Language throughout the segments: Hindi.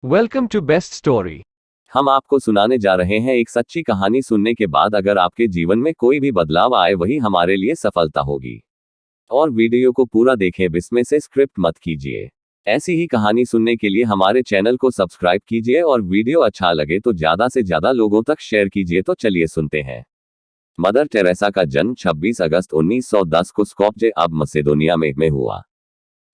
Welcome to best story. हम आपको सुनाने जा रहे हैं एक सच्ची कहानी। सुनने के बाद अगर आपके जीवन में कोई भी बदलाव आए वही हमारे लिए सफलता होगी। और वीडियो को पूरा देखें, इसमें से स्क्रिप्ट मत कीजिए। ऐसी ही कहानी सुनने के लिए हमारे चैनल को सब्सक्राइब कीजिए और वीडियो अच्छा लगे तो ज्यादा से ज्यादा लोगों तक शेयर कीजिए। तो चलिए सुनते हैं। मदर टेरेसा का जन्म 26 अगस्त 1910 को स्कोप्जे अब मसेडोनिया में हुआ।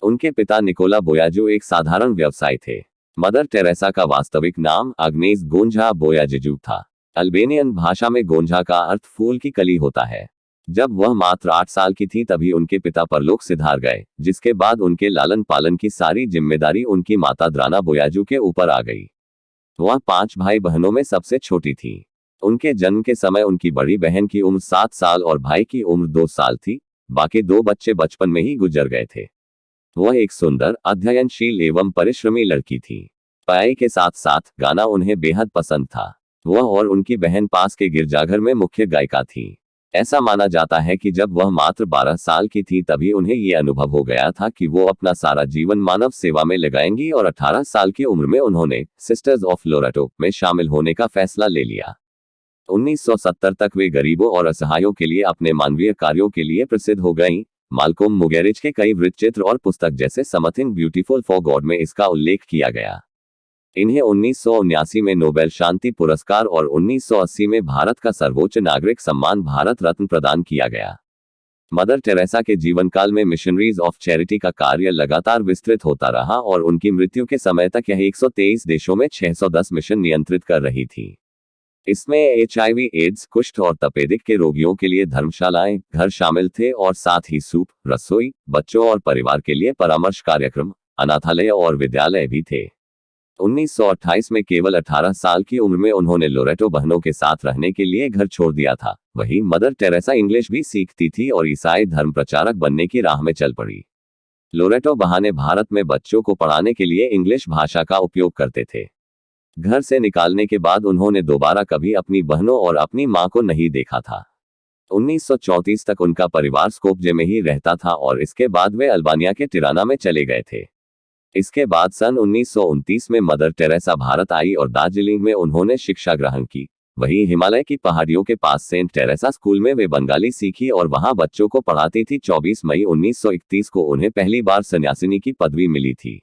उनके पिता निकोला बोयाजू एक साधारण व्यवसायी थे। मदर टेरेसा का वास्तविक नाम अग्नेस गोंझा बोयाजेजू था। अल्बेनियन भाषा में गोंझा का अर्थ फूल की कली होता है। जब वह मात्र 8 साल की थी तभी उनके पिता परलोक सिधार गए, जिसके बाद उनके लालन पालन की सारी जिम्मेदारी उनकी माता द्राना बोयाजू के ऊपर आ गई। वह 5 भाई बहनों में सबसे छोटी थी। उनके जन्म के समय उनकी बड़ी बहन की उम्र 7 साल और भाई की उम्र 2 साल थी। बाकी 2 बच्चे बचपन में ही गुजर गए थे। वह एक सुंदर, अध्ययनशील एवं परिश्रमी लड़की थी। पढ़ाई के साथ साथ गाना उन्हें बेहद पसंद था। वह और उनकी बहन पास के गिरजाघर में मुख्य गायिका थी। ऐसा माना जाता है कि जब वह मात्र 12 साल की थी तभी उन्हें ये अनुभव हो गया था कि वो अपना सारा जीवन मानव सेवा में लगाएंगी और 18 साल की उम्र में उन्होंने सिस्टर्स ऑफ लोरेटो में शामिल होने का फैसला ले लिया। 1970 तक वे गरीबों और असहायों के लिए अपने मानवीय कार्यों के लिए प्रसिद्ध हो गईं। माल्कोम मुगेरिज के कई वृत्तचित्र और पुस्तक जैसे समथिंग ब्यूटीफुल फॉर गॉड में इसका उल्लेख किया गया। इन्हें 1979 में नोबेल शांति पुरस्कार और 1980 में भारत का सर्वोच्च नागरिक सम्मान भारत रत्न प्रदान किया गया। मदर टेरेसा के जीवन काल में मिशनरीज ऑफ चैरिटी का कार्य लगातार विस्तृत होता रहा और उनकी मृत्यु के समय तक यह 123 देशों में 610 मिशन नियंत्रित कर रही थी। इसमें HIV, एड्स, कुष्ठ और तपेदिक के रोगियों के लिए धर्मशालाएं, घर शामिल थे और साथ ही सूप, रसोई, बच्चों और परिवार के लिए परामर्श कार्यक्रम, अनाथालय और विद्यालय भी थे। 1928 में केवल 18 साल की उम्र में उन्होंने लोरेटो बहनों के साथ रहने के लिए घर छोड़ दिया था। वहीं मदर टेरेसा इंग्लिश भी सीखती थी और ईसाई धर्म प्रचारक बनने की राह में चल पड़ी। लोरेटो बहाने भारत में बच्चों को पढ़ाने के लिए इंग्लिश भाषा का उपयोग करते थे। घर से निकालने के बाद उन्होंने दोबारा कभी अपनी बहनों और अपनी मां को नहीं देखा था। 1934 तक उनका परिवार स्कोप्जे में ही रहता था और इसके बाद वे अल्बानिया के तिराना में चले गए थे। इसके बाद सन 1929 में मदर टेरेसा भारत आई और दार्जिलिंग में उन्होंने शिक्षा ग्रहण की। वहीं हिमालय की पहाड़ियों के पास सेंट टेरेसा स्कूल में वे बंगाली सीखी और वहां बच्चों को पढ़ाती थी। 24 मई 1931 को उन्हें पहली बार सन्यासिनी की पदवी मिली थी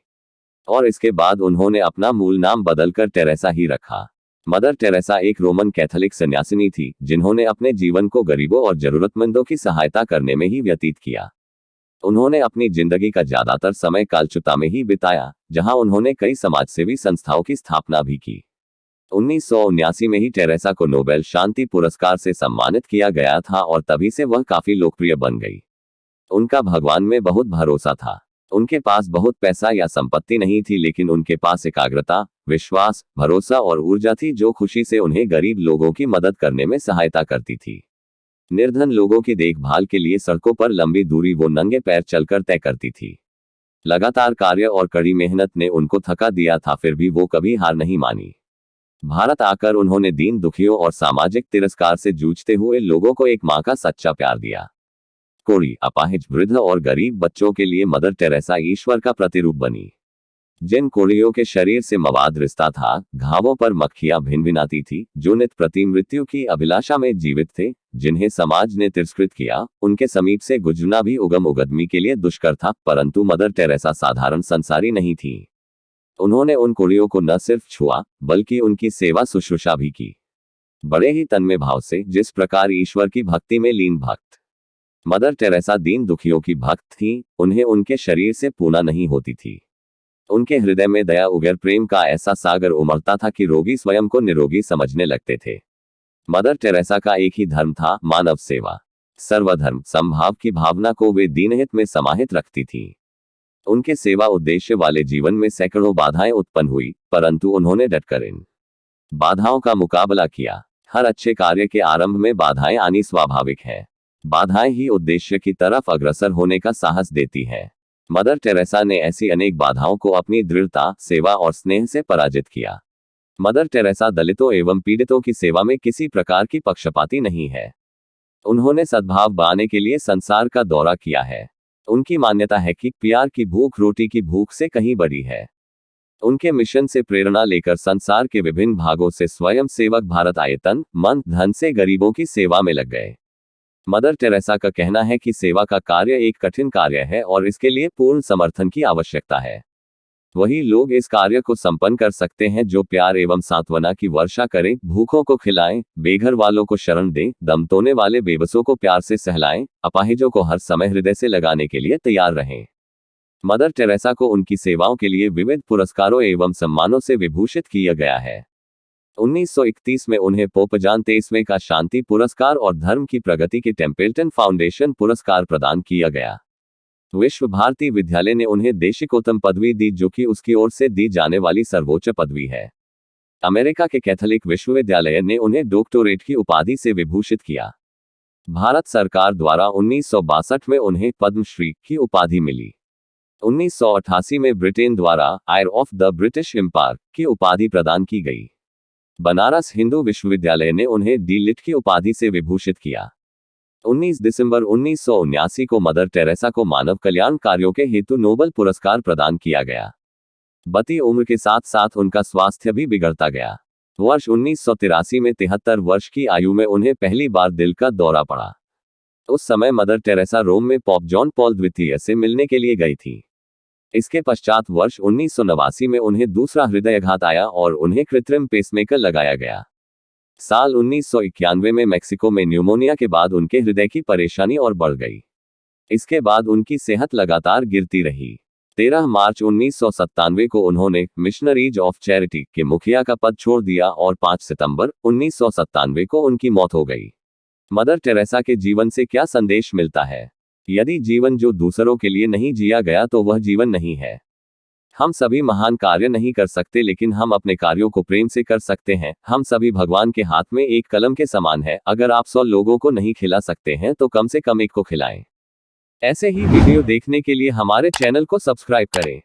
और इसके बाद उन्होंने अपना मूल नाम बदलकर टेरेसा ही रखा। मदर टेरेसा एक रोमन कैथोलिक सन्यासिनी थी जिन्होंने अपने जीवन को गरीबों और जरूरतमंदों की सहायता करने में ही व्यतीत किया। उन्होंने अपनी जिंदगी का ज्यादातर समय कालचुता में ही बिताया, जहां उन्होंने कई समाजसेवी संस्थाओं की स्थापना भी की। 1979 में ही टेरेसा को नोबेल शांति पुरस्कार से सम्मानित किया गया था और तभी से वह काफी लोकप्रिय बन गई। उनका भगवान में बहुत भरोसा था। उनके पास बहुत पैसा या संपत्ति नहीं थी, लेकिन उनके पास एकाग्रता, विश्वास, भरोसा और ऊर्जा थी जो खुशी से उन्हें गरीब लोगों की मदद करने में सहायता करती थी। निर्धन लोगों की देखभाल के लिए सड़कों पर लंबी दूरी वो नंगे पैर चलकर तय करती थी। लगातार कार्य और कड़ी मेहनत ने उनको थका दिया था, फिर भी वो कभी हार नहीं मानी। भारत आकर उन्होंने दीन दुखियों और सामाजिक तिरस्कार से जूझते हुए लोगों को एक मां का सच्चा प्यार दिया। कोढ़ी, अपाहिज, वृद्ध और गरीब बच्चों के लिए मदर टेरेसा ईश्वर का प्रतिरूप बनी। जिन कोढ़ियों के शरीर से मवाद रिश्ता था, घावों पर मक्खियां भिनभिनाती थी, जो नित प्रति मृत्यु की अभिलाषा में जीवित थे, जिन्हें समाज ने तिरस्कृत किया, उनके समीप से गुजरना भी उगम उगदमी के लिए दुष्कर था। परंतु मदर टेरेसा साधारण संसारी नहीं थी। उन्होंने उन कोढ़ियों को न सिर्फ छुआ बल्कि उनकी सेवा शुश्रूषा भी की, बड़े ही तन्मय भाव से, जिस प्रकार ईश्वर की भक्ति में लीन भक्त। मदर टेरेसा दीन दुखियों की भक्त थी, उन्हें उनके शरीर से पूना नहीं होती थी। उनके हृदय में दया उगर प्रेम का ऐसा सागर उमड़ता था कि रोगी स्वयं को निरोगी समझने लगते थे। मदर टेरेसा का एक ही धर्म था, मानव सेवा। सर्वधर्म समभाव की भावना को वे दीनहित में समाहित रखती थी। उनके सेवा उद्देश्य वाले जीवन में सैकड़ों बाधाएं उत्पन्न हुई, परंतु उन्होंने डटकर इन बाधाओं का मुकाबला किया। हर अच्छे कार्य के आरंभ में बाधाएं आनी स्वाभाविक है। बाधाएं ही उद्देश्य की तरफ अग्रसर होने का साहस देती है। मदर टेरेसा ने ऐसी अनेक बाधाओं को अपनी दृढ़ता, सेवा और स्नेह से पराजित किया। मदर टेरेसा दलितों एवं पीड़ितों की सेवा में किसी प्रकार की पक्षपाती नहीं है। उन्होंने सद्भाव बढ़ाने के लिए संसार का दौरा किया है। उनकी मान्यता है कि प्यार की भूख रोटी की भूख से कहीं बड़ी है। उनके मिशन से प्रेरणा लेकर संसार के विभिन्न भागों से स्वयं सेवक भारत आए, तन मन धन से गरीबों की सेवा में लग गए। मदर टेरेसा का कहना है कि सेवा का कार्य एक कठिन कार्य है और इसके लिए पूर्ण समर्थन की आवश्यकता है। वही लोग इस कार्य को संपन्न कर सकते हैं जो प्यार एवं सांत्वना की वर्षा करें, भूखों को खिलाएं, बेघर वालों को शरण दें, दम तोड़ने वाले बेबसों को प्यार से सहलाएं, अपाहिजों को हर समय हृदय से लगाने के लिए तैयार रहें। मदर टेरेसा को उनकी सेवाओं के लिए विविध पुरस्कारों एवं सम्मानों से विभूषित किया गया है। 1931 में उन्हें पोप जॉन 23वें का शांति पुरस्कार और धर्म की प्रगति के टेम्पल्टन फाउंडेशन पुरस्कार प्रदान किया गया। विश्व भारती विद्यालय ने उन्हें देशिकोत्तम पदवी दी, जो कि उसकी ओर से दी जाने वाली सर्वोच्च पदवी है। अमेरिका के कैथोलिक विश्वविद्यालय ने उन्हें डॉक्टरेट की उपाधि से विभूषित किया। भारत सरकार द्वारा 1962 में उन्हें पद्मश्री की उपाधि मिली। 1988 में ब्रिटेन द्वारा आयर ऑफ द ब्रिटिश एम्पायर की उपाधि प्रदान की गई। बनारस हिंदू विश्वविद्यालय ने उन्हें डी लिट की उपाधि से विभूषित किया। 19 दिसंबर 1979 को मदर टेरेसा को मानव कल्याण कार्यों के हेतु नोबेल पुरस्कार प्रदान किया गया। बढ़ती उम्र के साथ साथ उनका स्वास्थ्य भी बिगड़ता गया। वर्ष 1983 में 73 वर्ष की आयु में उन्हें पहली बार दिल का दौरा पड़ा। उस समय मदर टेरेसा रोम में पोप जॉन पॉल द्वितीय से मिलने के लिए गई थी। इसके पश्चात वर्ष 1989 में उन्हें दूसरा हृदयाघात आया और उन्हें कृत्रिम पेसमेकर लगाया गया। साल 1991 में मेक्सिको में न्यूमोनिया के बाद उनके हृदय की परेशानी और बढ़ गई। इसके बाद उनकी सेहत लगातार गिरती रही। 13 मार्च 1997 को उन्होंने मिशनरीज ऑफ चैरिटी के मुखिया का पद छोड़ दिया और 5 सितंबर 1997 को उनकी मौत हो गई। मदर टेरेसा के जीवन से क्या संदेश मिलता है? यदि जीवन जो दूसरों के लिए नहीं जिया गया तो वह जीवन नहीं है। हम सभी महान कार्य नहीं कर सकते, लेकिन हम अपने कार्यों को प्रेम से कर सकते हैं। हम सभी भगवान के हाथ में एक कलम के समान है। अगर आप 100 लोगों को नहीं खिला सकते हैं तो कम से कम एक को खिलाएं। ऐसे ही वीडियो देखने के लिए हमारे चैनल को सब्सक्राइब करें।